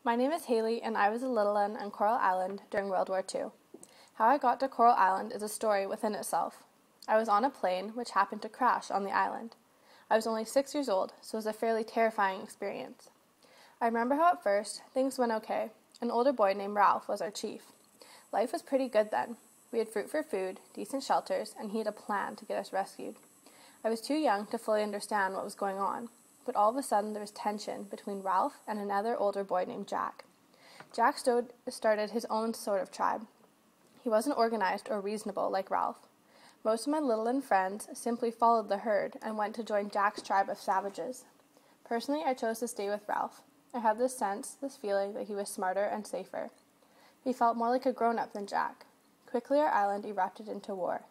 My name is Haley, and I was a little one on Coral Island during World War II. How I got to Coral Island is a story within itself. I was on a plane which happened to crash on the island. I was only 6 years old, so it was a fairly terrifying experience. I remember how at first, things went okay. An older boy named Ralph was our chief. Life was pretty good then. We had fruit for food, decent shelters, and he had a plan to get us rescued. I was too young to fully understand what was going on, but all of a sudden there was tension between Ralph and another older boy named Jack. Jack started his own sort of tribe. He wasn't organized or reasonable like Ralph. Most of my little friends simply followed the herd and went to join Jack's tribe of savages. Personally, I chose to stay with Ralph. I had this feeling that he was smarter and safer. He felt more like a grown-up than Jack. Quickly our island erupted into war.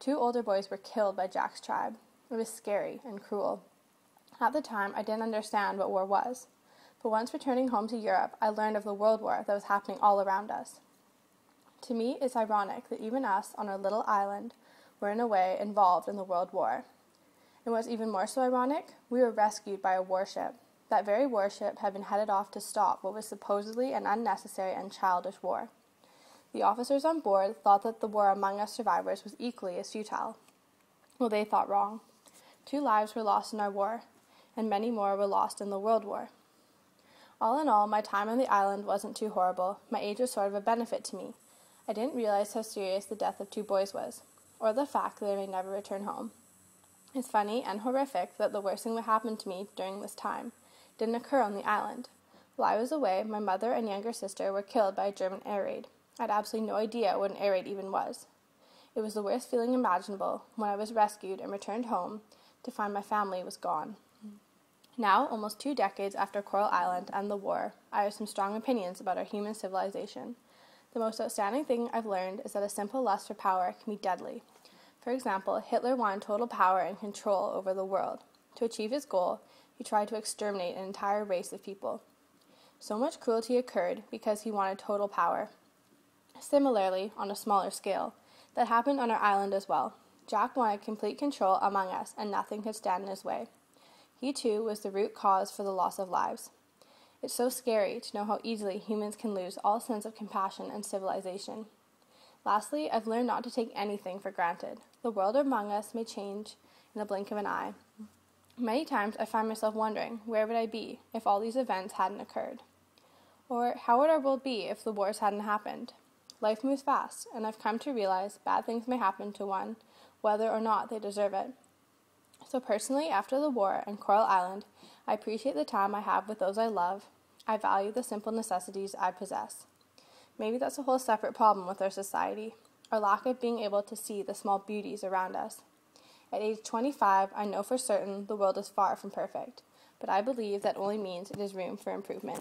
2 older boys were killed by Jack's tribe. It was scary and cruel. At the time, I didn't understand what war was. But once returning home to Europe, I learned of the World War that was happening all around us. To me, it's ironic that even us on our little island were in a way involved in the World War. And what's even more so ironic, we were rescued by a warship. That very warship had been headed off to stop what was supposedly an unnecessary and childish war. The officers on board thought that the war among us survivors was equally as futile. Well, they thought wrong. 2 lives were lost in our war, and many more were lost in the World War. All in all, my time on the island wasn't too horrible. My age was sort of a benefit to me. I didn't realize how serious the death of 2 boys was, or the fact that they may never return home. It's funny and horrific that the worst thing that happened to me during this time didn't occur on the island. While I was away, my mother and younger sister were killed by a German air raid. I had absolutely no idea what an air raid even was. It was the worst feeling imaginable when I was rescued and returned home to find my family was gone. Now, almost 2 decades after Coral Island and the war, I have some strong opinions about our human civilization. The most outstanding thing I've learned is that a simple lust for power can be deadly. For example, Hitler wanted total power and control over the world. To achieve his goal, he tried to exterminate an entire race of people. So much cruelty occurred because he wanted total power. Similarly, on a smaller scale, that happened on our island as well. Jack wanted complete control among us, and nothing could stand in his way. He too was the root cause for the loss of lives. It's so scary to know how easily humans can lose all sense of compassion and civilization. Lastly, I've learned not to take anything for granted. The world among us may change in the blink of an eye. Many times I find myself wondering, where would I be if all these events hadn't occurred? Or how would our world be if the wars hadn't happened? Life moves fast, and I've come to realize bad things may happen to one, whether or not they deserve it. So personally, after the war and Coral Island, I appreciate the time I have with those I love. I value the simple necessities I possess. Maybe that's a whole separate problem with our society, our lack of being able to see the small beauties around us. At age 25, I know for certain the world is far from perfect, but I believe that only means it is room for improvement.